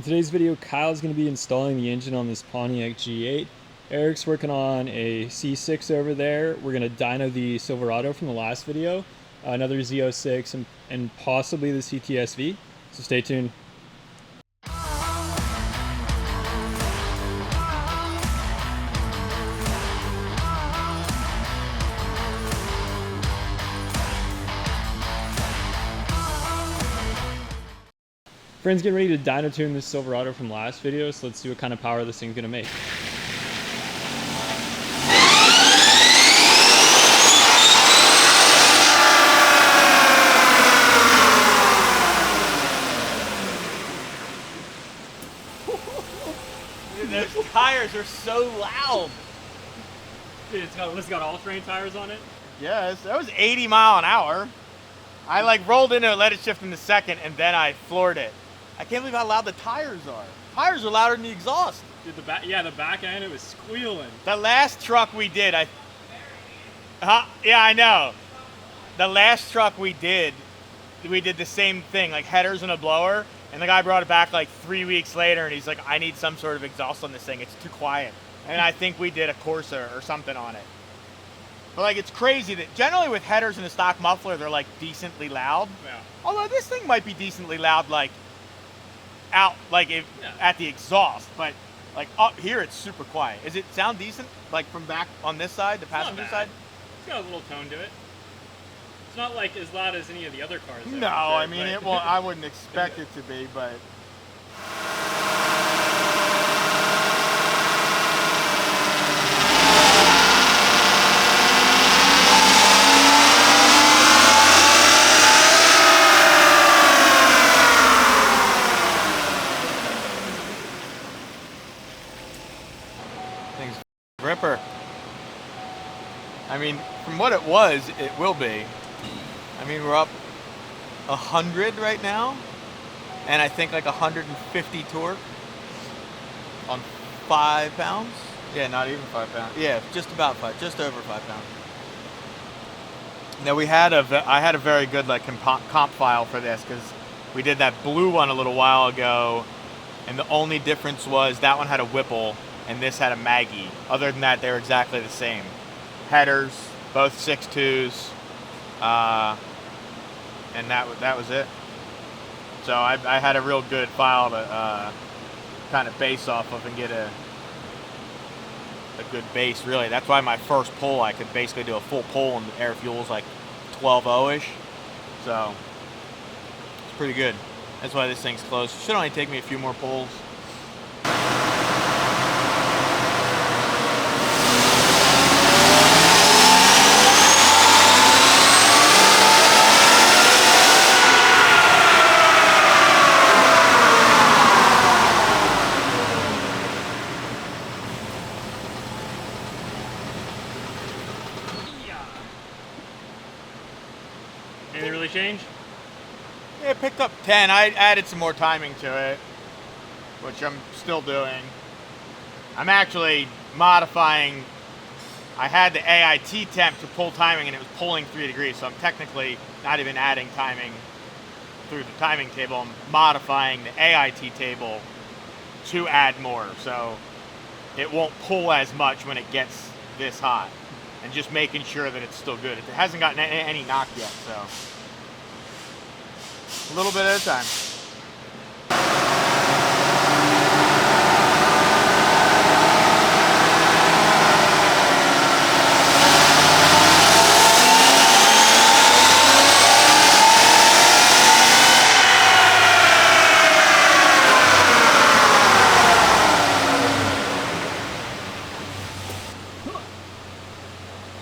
In today's video, Kyle's going to be installing the engine on this Pontiac G8. Eric's working on a C6 over there. We're going to dyno the Silverado from the last video, another Z06, and possibly the CPSV. So stay tuned. Friends, getting ready to dyno tune this Silverado from last video, so let's see what kind of power this thing's gonna make. Dude, those tires are so loud. Dude, it's got all-terrain tires on it? Yes, that was 80 mile an hour. I like rolled into it, let it shift in the second, and then I floored it. I can't believe how loud the tires are. Tires are louder than the exhaust. Dude, the back end, it was squealing. The last truck we did, yeah, I know. The last truck we did the same thing, like headers and a blower, and the guy brought it back like 3 weeks later, and he's like, I need some sort of exhaust on this thing. It's too quiet. And I think we did a Corsa or something on it. But like, it's crazy that generally with headers and a stock muffler, they're like decently loud. Yeah. Although this thing might be decently loud, like out, like at the exhaust, but like up here, it's super quiet. Does it sound decent? Like from back on this side, the passenger side? It's got a little tone to it. It's not like as loud as any of the other cars. No, I mean, it won't, I wouldn't expect it to be, but. Thing's ripper. I mean, from what it was, it will be. I mean, we're up 100 right now, and I think like 150 torque on 5 pounds. Yeah, not even 5 pounds. Yeah, just about 5, just over 5 pounds. Now I had a very good like comp file for this because we did that blue one a little while ago, and the only difference was that one had a Whipple and this had a Maggie. Other than that, they were exactly the same. Headers, both 6.2s. And that was it. So I had a real good file to kind of base off of and get a good base, really. That's why my first pull, I could basically do a full pull and air fuel's like 12.0-ish. So it's pretty good. That's why this thing's close. Should only take me a few more pulls. Anything really change? Yeah, it picked up 10. I added some more timing to it, which I'm still doing. I'm actually modifying. I had the AIT temp to pull timing, and it was pulling 3 degrees, so I'm technically not even adding timing through the timing table. I'm modifying the AIT table to add more, so it won't pull as much when it gets this hot. And just making sure that it's still good. It hasn't gotten any knock yet, so a little bit at a time.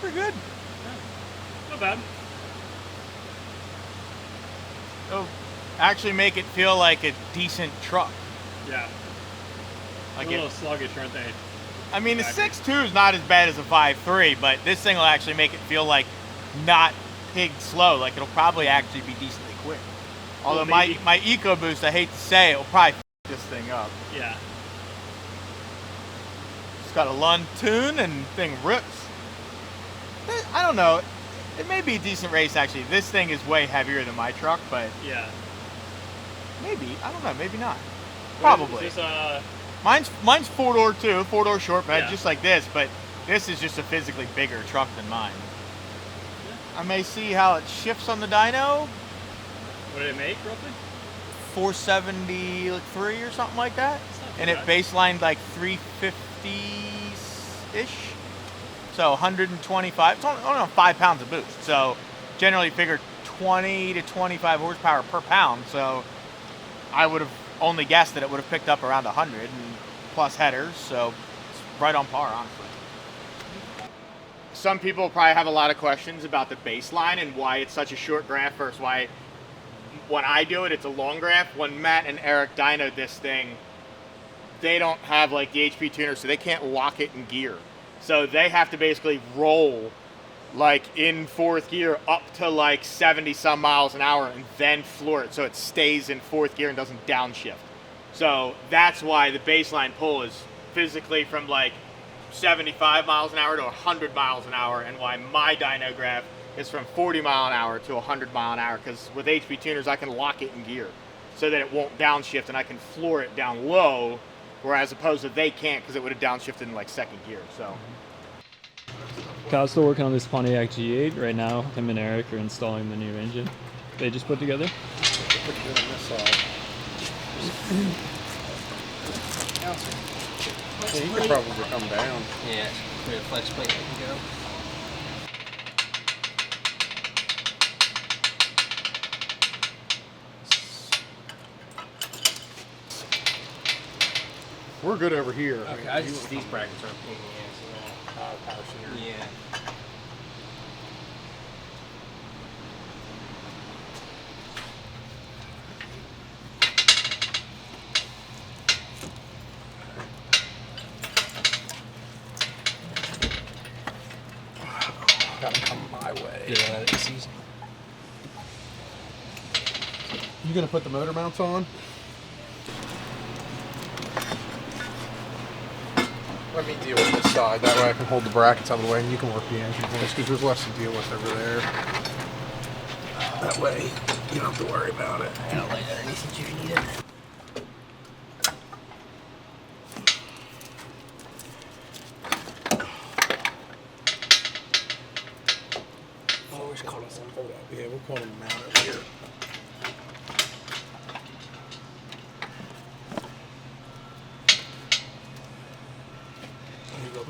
Pretty good. Yeah. Not bad. It'll actually make it feel like a decent truck. Yeah. Like a little sluggish, aren't they? I mean, the 6.2 is not as bad as a 5.3, but this thing will actually make it feel like not pig slow. Like it'll probably actually be decently quick. Although my EcoBoost, I hate to say it, will probably f this thing up. Yeah. It's got a Lund tune and thing rips. I don't know. It may be a decent race, actually. This thing is way heavier than my truck, but yeah, maybe. I don't know. Maybe not. Probably. Is this, Mine's 4-door too, 4-door short bed, Yeah. just like this, but this is just a physically bigger truck than mine. I may see how it shifts on the dyno. what did it make roughly? 473 or something like that. And it baselined like 350-ish. So 125, it's only on 5 pounds of boost. So generally figure 20 to 25 horsepower per pound. So I would have only guessed that it would have picked up around 100 and plus headers. So it's right on par, honestly. Some people probably have a lot of questions about the baseline and why it's such a short graph versus why when I do it, it's a long graph. When Matt and Eric dynoed this thing, they don't have like the HP tuner, so they can't lock it in gear. So they have to basically roll like in 4th gear up to like 70 some miles an hour and then floor it so it stays in 4th gear and doesn't downshift. So that's why the baseline pull is physically from like 75 miles an hour to 100 miles an hour, and why my dyno graph is from 40 mile an hour to 100 mile an hour, because with HP tuners I can lock it in gear so that it won't downshift and I can floor it down low, whereas opposed to they can't because it would have downshifted in like 2nd gear. So Kyle's still working on this Pontiac G8 right now. Him and Eric are installing the new engine they just put together. Put it on this side. Yeah, you could probably come down. Yeah, create a flex plate that can go. We're good over here. Okay, these brackets are a pain in the ass. Power steering. Yeah. Gotta come my way. Yeah, it's easy. You gonna put the motor mounts on? Let me deal with this side. That way I can hold the brackets out of the way and you can work the engine points, because there's less to deal with over there. That way you don't have to worry about it. I'll lay that underneath if you need it. Always call us. Yeah, we'll call them mount over here.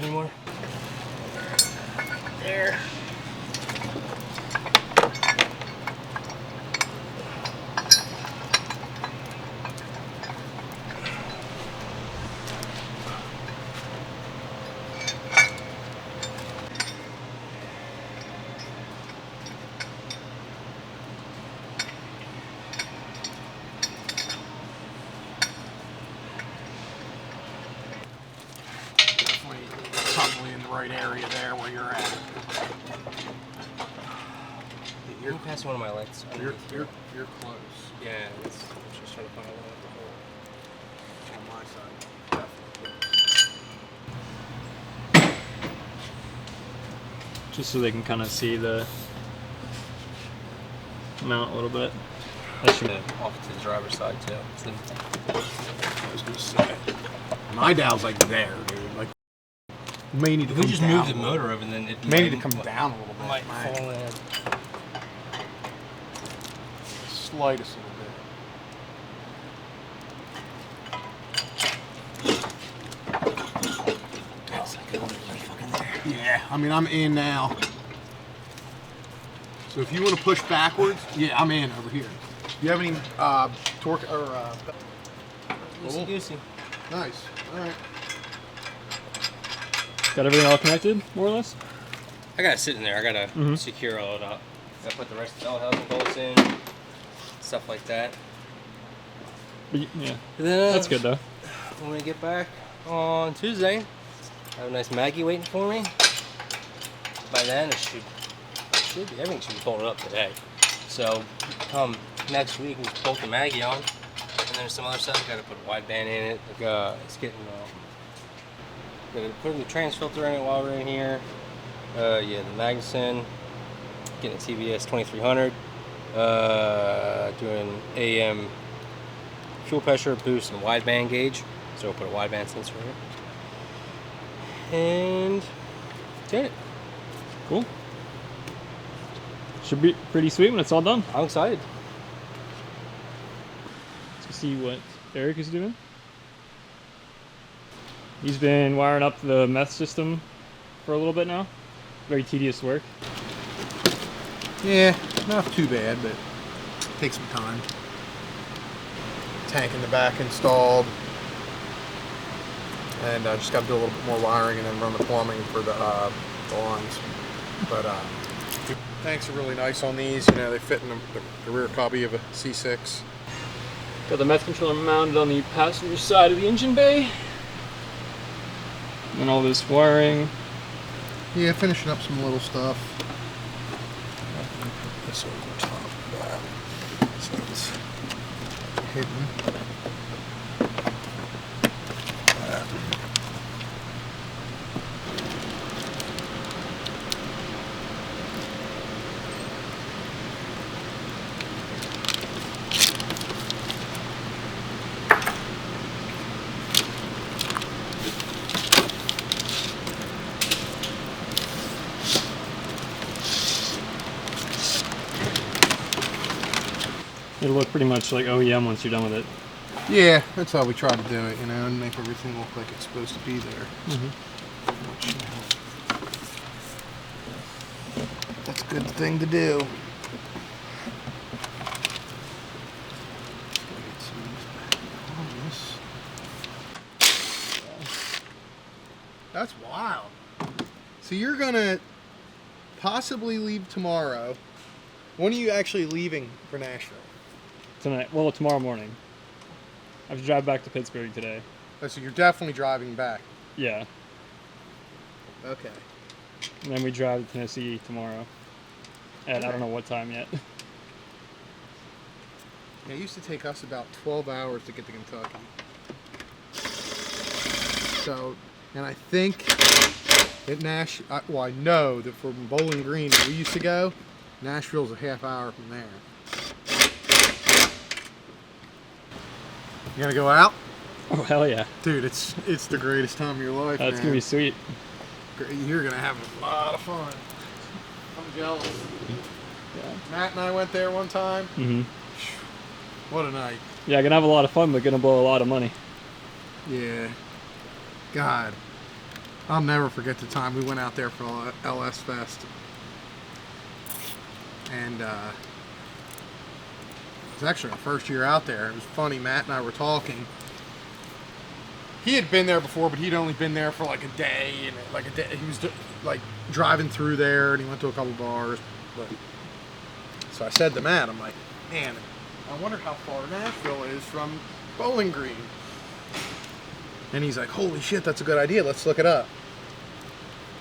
Any more? there. Probably in the right area there where you're at. You're past one of my lights. You're close. Yeah, it's, I'm just trying to find one On my side, definitely. Just so they can kind of see the mount a little bit. That should off to the driver's side too. I was gonna say. My dial's like there, dude. Like, may need to If we come just down. move the motor over, then it May need to come down a little bit. might fall in. Slightest little bit. Yeah, I mean, I'm in now. So if you want to push backwards, yeah, I'm in over here. You have any torque or Loosey goosey. nice. All right. got everything all connected, more or less. I gotta sit in there. I gotta Mhm. secure all it up. Gotta put the rest of the housing bolts in, stuff like that. But yeah, And then, that's good though. When we get back on Tuesday, I have a nice Maggie waiting for me. By then, it should be, everything should be folded up today. So come next week, we just bolt the Maggie on, and then there's some other stuff. Got to put a wideband in it. Like, it's getting. Gonna put the trans filter in it while we're in here. Yeah, the Magnuson. Getting a TBS 2300. Doing AM fuel pressure, boost, and wideband gauge. So we'll put a wideband sensor in it. And tune it. Cool. Should be pretty sweet when it's all done. I'm excited. Let's see what Eric is doing. He's been wiring up the meth system for a little bit now. Very tedious work. Yeah, not too bad, but takes some time. Tank in the back installed. And I just got to do a little bit more wiring and then run the plumbing for the lines. But tanks are really nice on these. You know, they fit in the rear cubby of a C6. Got the meth controller mounted on the passenger side of the engine bay. And all this wiring. Yeah, finishing up some little stuff. Put this over top of that, so it's hidden. It'll look pretty much like OEM once you're done with it. Yeah, that's how we try to do it, you know, and make everything look like it's supposed to be there. Which, that's a good thing to do. That's wild. So you're gonna possibly leave tomorrow. When are you actually leaving for Nashville? Tonight, well, tomorrow morning. I have to drive back to Pittsburgh today. Oh, so you're definitely driving back. Yeah. Okay. And then we drive to Tennessee tomorrow. At I don't know what time yet. Yeah, it used to take us about 12 hours to get to Kentucky. So, and I think at well, I know that from Bowling Green where we used to go, Nashville's a half hour from there. You gonna go out? Oh, hell yeah. Dude, it's the greatest time of your life, That's man. gonna be sweet. You're gonna have a lot of fun. I'm jealous. Yeah. Matt and I went there one time. Mm-hmm. What a night. Yeah, gonna have a lot of fun, but gonna blow a lot of money. Yeah. God. I'll never forget the time we went out there for LS Fest. And it was actually our first year out there. It was funny, Matt and I were talking. He had been there before, but he'd only been there for like a day. And like a day, he was like driving through there, and he went to a couple bars. But so I said to Matt, I'm like, man, I wonder how far Nashville is from Bowling Green. And he's like, holy shit, that's a good idea. Let's look it up.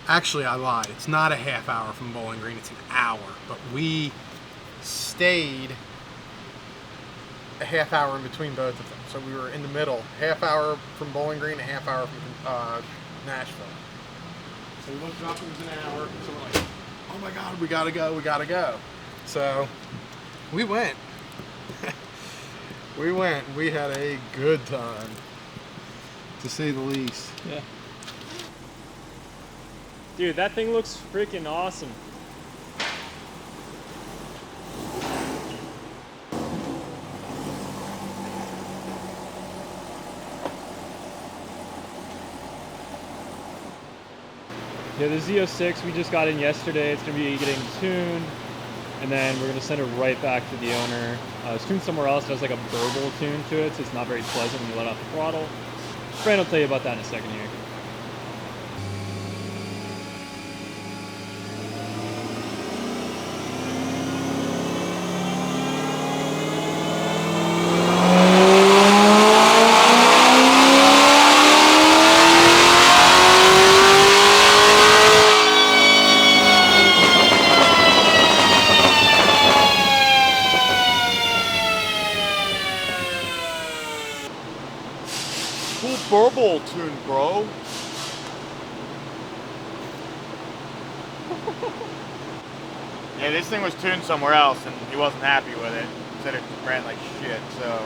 Actually, I lied. It's not a half hour from Bowling Green. It's an hour. But we stayed a half hour in between both of them. So we were in the middle. Half hour from Bowling Green, a half hour from Nashville. So we looked it up. It was an hour. So we're like, oh my God, we gotta go. We gotta go. So we went. We went. We had a good time, to say the least. Yeah. Dude, that thing looks freaking awesome. Yeah, the Z06 we just got in yesterday. It's going to be getting tuned, and then we're going to send it right back to the owner. It's tuned somewhere else. It has like a burble tune to it, so it's not very pleasant when you let out the throttle. Fran will tell you about that in a second here. Burble tune, bro. Yeah, this thing was tuned somewhere else and he wasn't happy with it. He said it ran like shit, so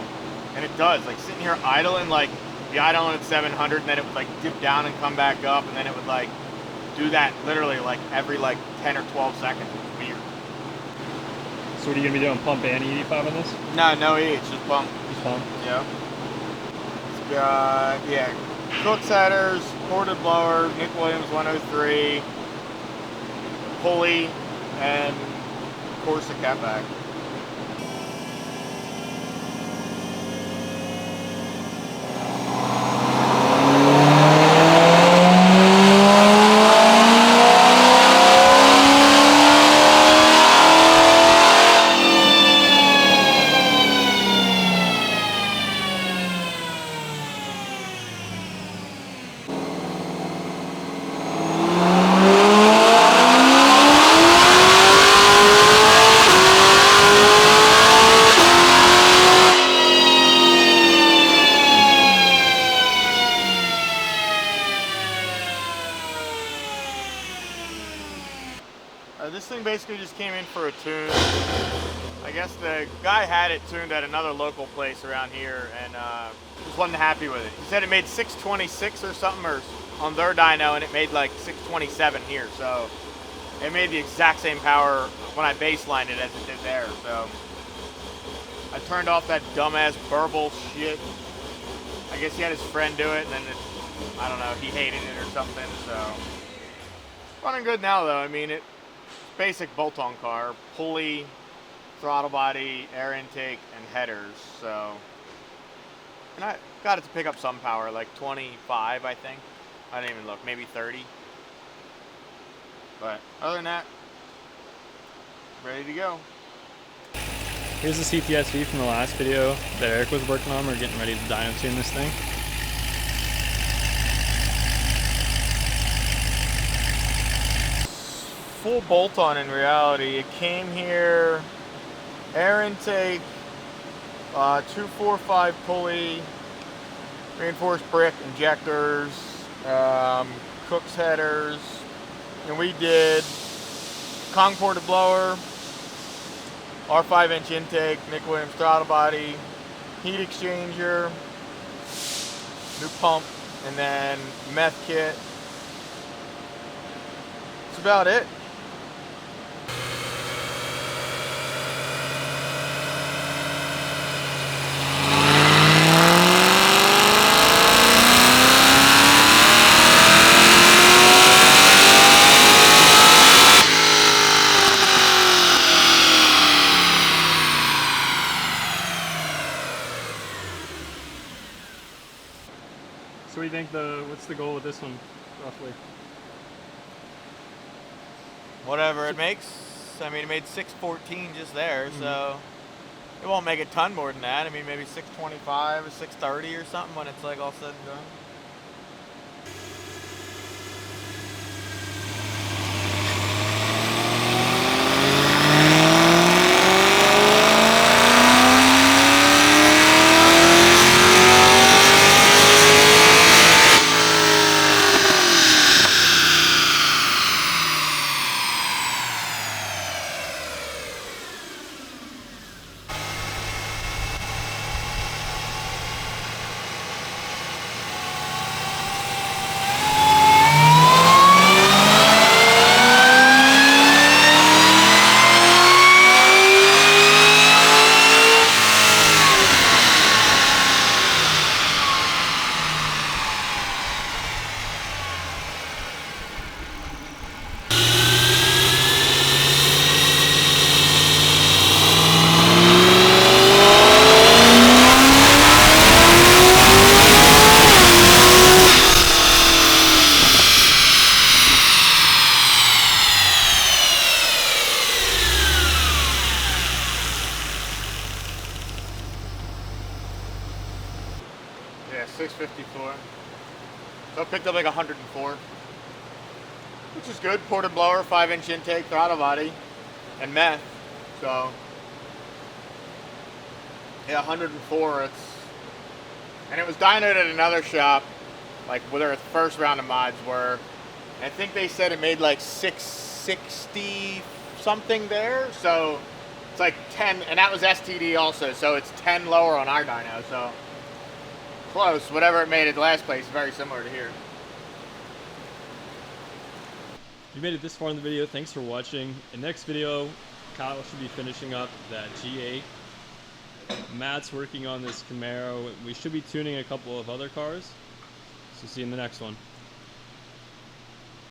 And it does, like sitting here idling, like be idling at 700 and then it would like dip down and come back up, and then it would like do that literally like every like 10 or 12 seconds. It was weird. So what are you gonna be doing? Pump and E85 on this? No E, it's just pump. Just pump. Yeah. It's got, yeah, Cook's headers, ported blower, Nick Williams 103, pulley, and of course the catback. This thing basically just came in for a tune. I guess the guy had it tuned at another local place around here and just wasn't happy with it. He said it made 626 or something or on their dyno, and it made like 627 here. So it made the exact same power when I baselined it as it did there. So I turned off that dumbass burble shit. I guess he had his friend do it, and then I don't know, he hated it or something. So running good now though. I mean, it basic bolt-on car, pulley, throttle body, air intake, and headers. So, and I got it to pick up some power, like 25, I think. I didn't even look, maybe 30. But other than that, ready to go. Here's the CPSV from the last video that Eric was working on. We're getting ready to dyno tune this thing. Full bolt-on in reality. It came here, air intake, 245 pulley, reinforced brick injectors, Cook's headers, and we did Kong ported blower, R5-inch intake, Nick Williams throttle body, heat exchanger, new pump, and then meth kit. That's about it. So what do you think what's the goal with this one, roughly? Whatever it makes. I mean, it made 614 just there, so it won't make a ton more than that. I mean, maybe 625 or 630 or something when it's like all said and done. Yeah, 654. So I picked up like 104, which is good. Ported blower, 5-inch intake, throttle body, and meth. So yeah, 104. And it was dynoed at another shop, like where their first round of mods were. And I think they said it made like 660 something there. So It's like 10, and that was STD also, so it's 10 lower on our dyno, so close. Whatever it made at the last place, very similar to here. If you made it this far in the video, thanks for watching. In the next video, Kyle should be finishing up that G8. Matt's working on this Camaro. We should be tuning a couple of other cars. So see you in the next one.